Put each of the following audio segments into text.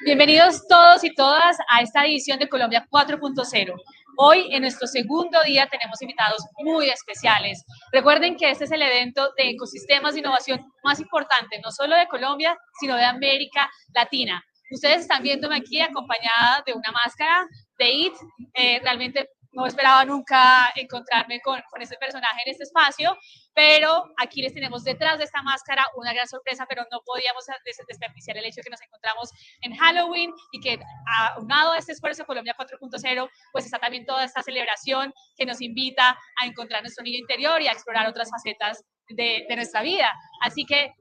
Bienvenidos todos y todas a esta edición de Colombia 4.0. Hoy, en nuestro segundo día, tenemos invitados muy especiales. Recuerden que este es el evento de ecosistemas de innovación más importante, no solo de Colombia, sino de América Latina. Ustedes están viéndome aquí acompañada de una máscara de IT. Realmente no esperaba nunca encontrarme con este personaje en este espacio, pero aquí les tenemos detrás de esta máscara una gran sorpresa, pero no podíamos desperdiciar el hecho de que nos encontramos en Halloween y que aunado a este esfuerzo Colombia 4.0, pues está también toda esta celebración que nos invita a encontrar nuestro niño interior y a explorar otras facetas de nuestra vida. Así que,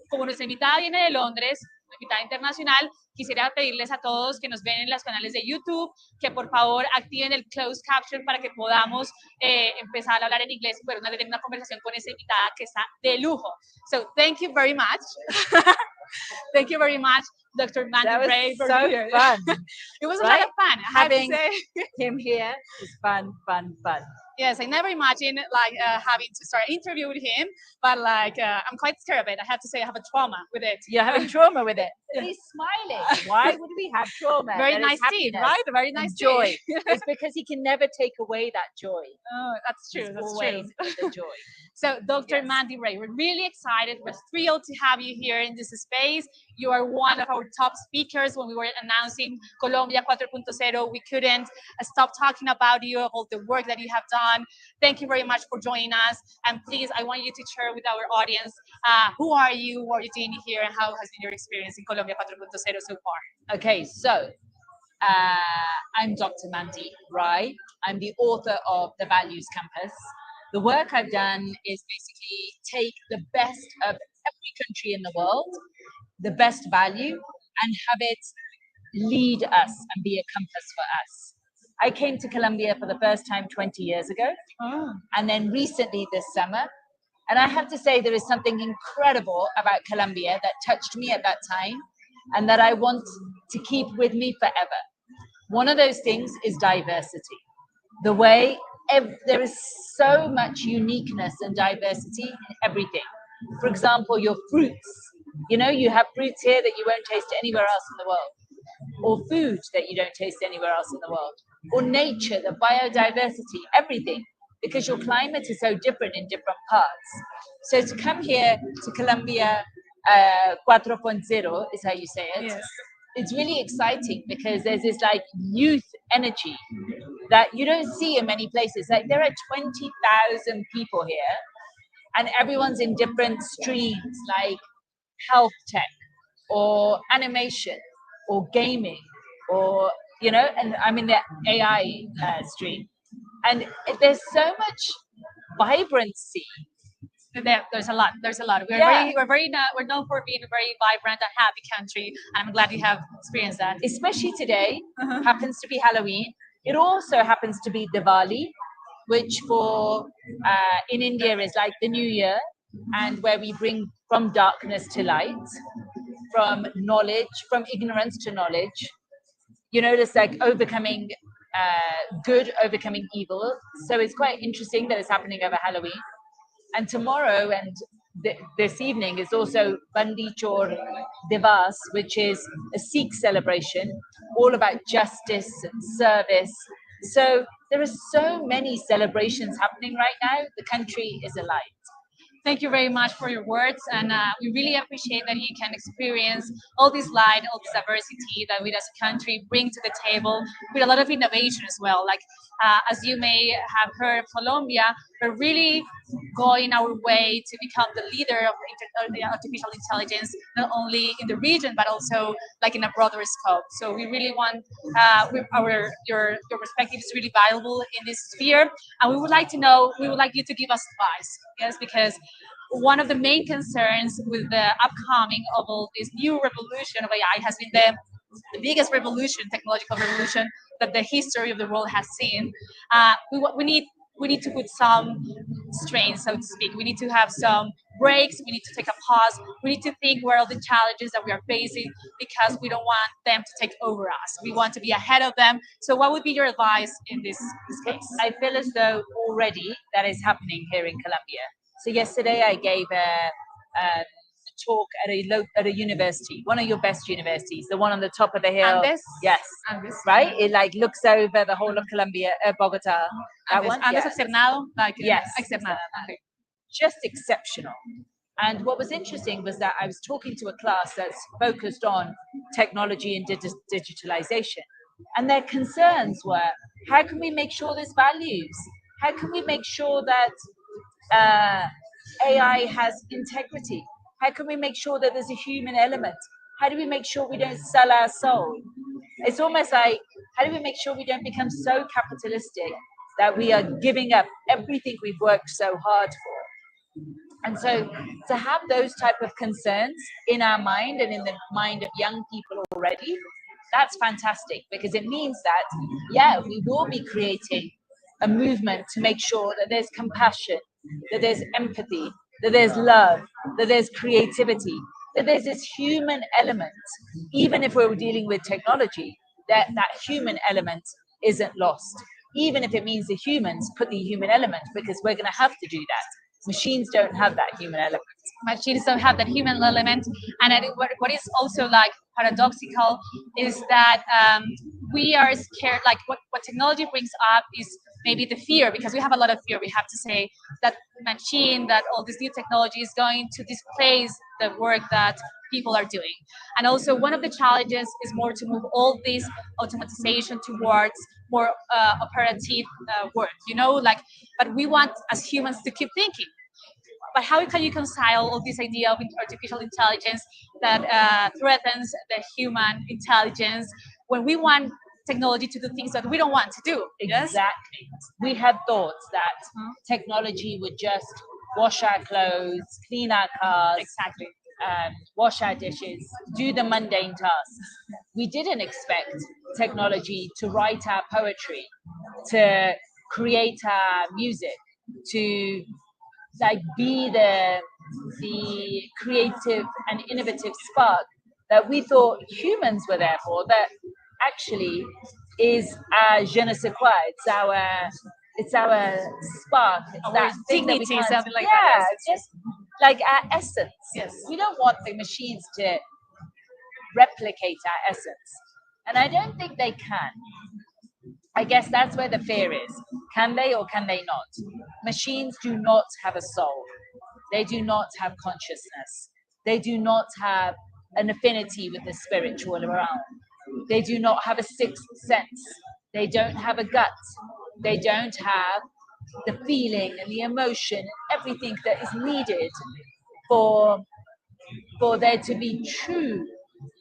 como nuestra invitada viene de Londres, una invitada internacional, quisiera pedirles a todos que nos ven en los canales de YouTube que por favor activen el closed caption para que podamos empezar a hablar en inglés y poder tener una conversación con esa invitada que está de lujo. So, thank you very much. Thank you very much, Dr. Mandeep Rai. That was so fun. It was a lot of fun. Having him here is fun. Yes, I never imagined having to start an interview with him, but I'm quite scared of it. I have to say I have a trauma with it. You're having trauma with it. He's smiling. Why would we have trauma? Very nice team, right? Very nice joy. It's because he can never take away that joy. Oh, that's true. That's true. The joy. So, Dr. Mandeep Rai, we're really excited. We're thrilled to have you here in this space. You are one of our top speakers. When we were announcing Colombia 4.0, we couldn't stop talking about you, all the work that you have done. Thank you very much for joining us. And please, I want you to share with our audience, who are you, what are you doing here, and how has been your experience in Colombia 4.0 so far? Okay, so I'm Dr. Mandeep Rai. I'm the author of The Values Campus. The work I've done is basically take the best of every country in the world, the best value, and have it lead us and be a compass for us. I came to Colombia for the first time 20 years ago, and then recently this summer. And I have to say there is something incredible about Colombia that touched me at that time and that I want to keep with me forever. One of those things is diversity. The way there is so much uniqueness and diversity in everything. For example, your fruits. You know, you have fruits here that you won't taste anywhere else in the world. Or food that you don't taste anywhere else in the world. Or nature, the biodiversity, everything. Because your climate is so different in different parts. So to come here to Colombia 4.0 is how you say it. Yes. It's really exciting because there's this like youth energy that you don't see in many places. Like there are 20,000 people here and everyone's in different streams like health tech or animation or gaming or, you know, and I'm in the AI stream. And there's so much vibrancy. There's a lot. We're known for being a very vibrant and happy country, and I'm glad you have experienced that. Especially today, happens to be Halloween. It also happens to be Diwali, which for in India is like the New Year, and where we bring from darkness to light, from knowledge, from ignorance to knowledge. You know, it's like overcoming good, overcoming evil. So it's quite interesting that it's happening over Halloween. And tomorrow and this evening is also Bandi Chor Divas, which is a Sikh celebration, all about justice and service. So there are so many celebrations happening right now. The country is alive. Thank you very much for your words, and we really appreciate that you can experience all this light, all this diversity that we as a country bring to the table with a lot of innovation as well. Like, as you may have heard, Colombia, we're really going our way to become the leader of artificial intelligence, not only in the region, but also like in a broader scope. So we really want, your perspective is really valuable in this sphere. And we would like you to give us advice, yes, because one of the main concerns with the upcoming of all this new revolution of AI has been the biggest revolution, technological revolution that the history of the world has seen. We need to put some strains, so to speak. We need to have some breaks. We need to take a pause. We need to think where are the challenges that we are facing, because we don't want them to take over us. We want to be ahead of them. So what would be your advice in this case? I feel as though already that is happening here in Colombia. So yesterday I gave a talk at a university, one of your best universities, the one on the top of the hill. Andes? Yes. Andes. Right? It like looks over the whole of Colombia, Bogota. That Andes, one? Andes Yeah. externado, like Yes. externado. Okay. Just exceptional. And what was interesting was that I was talking to a class that's focused on technology and digitalization. And their concerns were, how can we make sure there's values? How can we make sure that AI has integrity? How can we make sure that there's a human element? How do we make sure we don't sell our soul? It's almost like, how do we make sure we don't become so capitalistic that we are giving up everything we've worked so hard for? And so to have those type of concerns in our mind and in the mind of young people already, that's fantastic, because it means that, yeah, we will be creating a movement to make sure that there's compassion, that there's empathy, that there's love, that there's creativity, that there's this human element. Even if we're dealing with technology, that human element isn't lost. Even if it means the humans put the human element, because we're going to have to do that. Machines don't have that human element. Machines don't have that human element. And what is also like paradoxical is that we are scared, like what technology brings up is maybe the fear, because we have a lot of fear. We have to say that machine, that all this new technology is going to displace the work that people are doing. And also one of the challenges is more to move all this automatization towards more operative work, like, but we want as humans to keep thinking. But how can you reconcile all this idea of artificial intelligence that threatens the human intelligence when we want technology to do things that we don't want to do? Exactly. Yes? We had thoughts that technology would just wash our clothes, clean our cars, exactly, wash our dishes, do the mundane tasks. We didn't expect technology to write our poetry, to create our music, to like be the creative and innovative spark that we thought humans were there for, that actually is our je ne sais quoi. It's our spark. It's our that thing that we dignity, can't, something like that. Yes, just like our essence. Yes. We don't want the machines to replicate our essence. And I don't think they can. I guess that's where the fear is. Can they or can they not? Machines do not have a soul. They do not have consciousness. They do not have an affinity with the spiritual realm. They do not have a sixth sense. They don't have a gut. They don't have the feeling and the emotion and everything that is needed for there to be true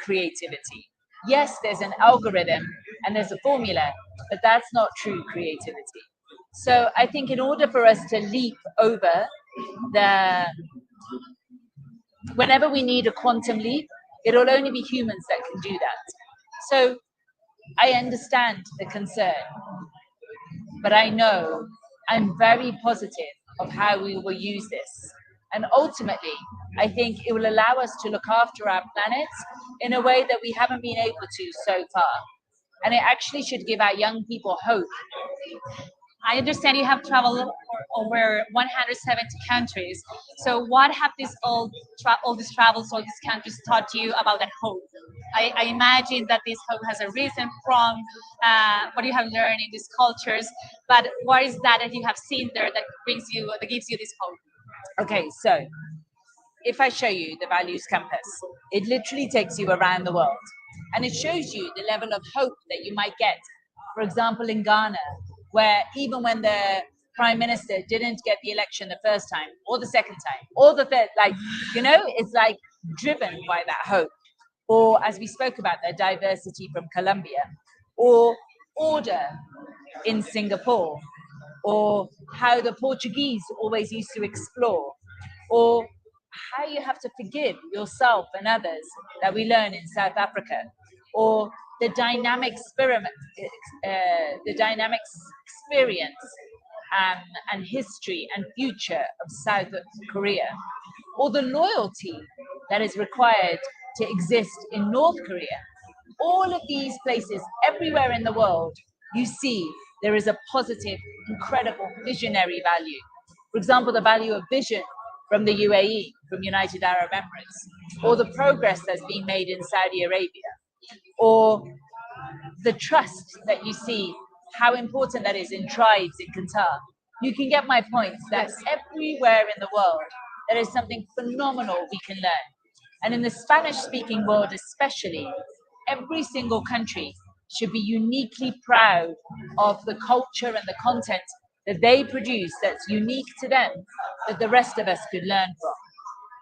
creativity. Yes, there's an algorithm and there's a formula, but that's not true creativity. So I think in order for us to leap over whenever we need a quantum leap, it'll only be humans that can do that. So I understand the concern, but I know I'm very positive of how we will use this. And ultimately, I think it will allow us to look after our planet in a way that we haven't been able to so far. And it actually should give our young people hope. I understand you have traveled over 170 countries. So what have all these travels, all these countries taught you about that hope? I imagine that this hope has arisen from what you have learned in these cultures, but what is that you have seen there that gives you this hope? Okay, so if I show you the values campus, it literally takes you around the world and it shows you the level of hope that you might get. For example, in Ghana, where even when the prime minister didn't get the election the first time or the second time or the third, it's like driven by that hope. Or as we spoke about, the diversity from Colombia, or order in Singapore, or how the Portuguese always used to explore, or how you have to forgive yourself and others that we learn in South Africa, or the dynamic experience and history and future of South Korea, or the loyalty that is required to exist in North Korea. All of these places, everywhere in the world, you see there is a positive, incredible, visionary value. For example, the value of vision from the UAE, from United Arab Emirates, or the progress that's being made in Saudi Arabia, or the trust that you see, how important that is in tribes in Qatar. You can get my points. That's everywhere in the world. There is something phenomenal we can learn. And in the Spanish-speaking world especially, every single country should be uniquely proud of the culture and the content that they produce that's unique to them, that the rest of us could learn from.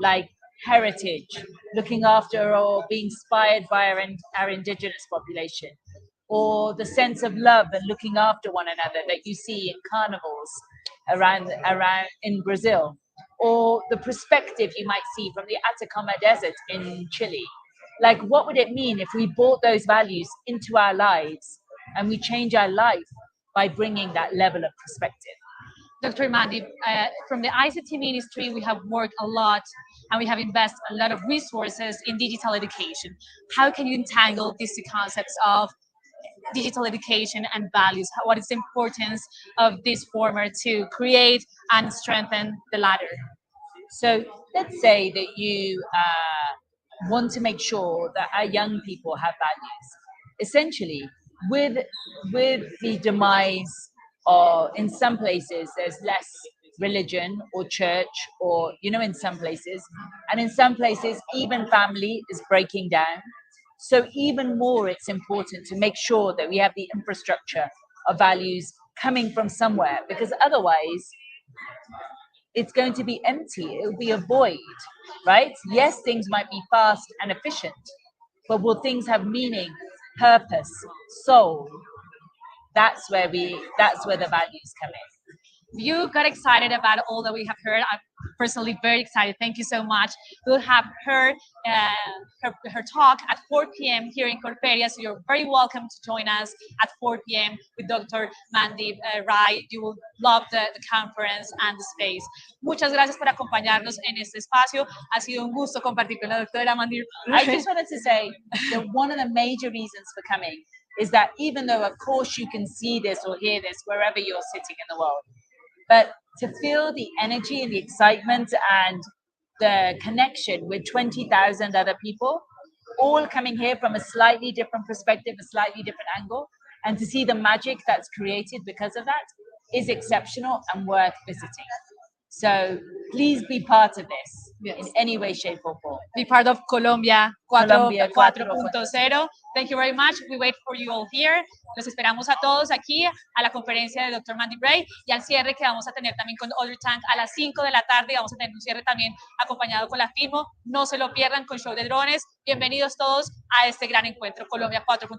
Like heritage, looking after or being inspired by our indigenous population, or the sense of love and looking after one another that you see in carnivals around in Brazil, or the perspective you might see from the Atacama Desert in Chile. Like, what would it mean if we brought those values into our lives and we change our life by bringing that level of perspective? Dr. Mandeep, from the ICT ministry, we have worked a lot and we have invested a lot of resources in digital education. How can you entangle these two concepts of digital education and values? What is the importance of this former to create and strengthen the latter? So let's say that you want to make sure that our young people have values. Essentially, with the demise, or in some places there's less religion or church, or in some places, and in some places even family is breaking down. So even more, it's important to make sure that we have the infrastructure of values coming from somewhere, because otherwise it's going to be empty. It will be a void, right? Yes, things might be fast and efficient, but will things have meaning, purpose, soul? That's where the values come in. You got excited about all that we have heard. I'm personally very excited. Thank you so much. We'll have her talk at 4 p.m. here in Corferia, so you're very welcome to join us at 4 p.m. with Dr. Mandeep Rai. You will love the conference and the space. Muchas gracias por acompañarnos en este espacio. Ha sido un gusto compartir con la doctora Mandeep Rai. I just wanted to say that one of the major reasons for coming is that even though, of course, you can see this or hear this wherever you're sitting in the world, but to feel the energy and the excitement and the connection with 20,000 other people, all coming here from a slightly different perspective, a slightly different angle, and to see the magic that's created because of that is exceptional and worth visiting. So please be part of this in any way, shape, or form. Be part of Colombia 4.0. Thank you very much. We wait for you all here. Los esperamos a todos aquí a la conferencia de Dr. Mandeep Rai y al cierre que vamos a tener también con Other Tank a las 5 de la tarde. Vamos a tener un cierre también acompañado con la FIMO. No se lo pierdan con show de drones. Bienvenidos todos a este gran encuentro Colombia 4.0.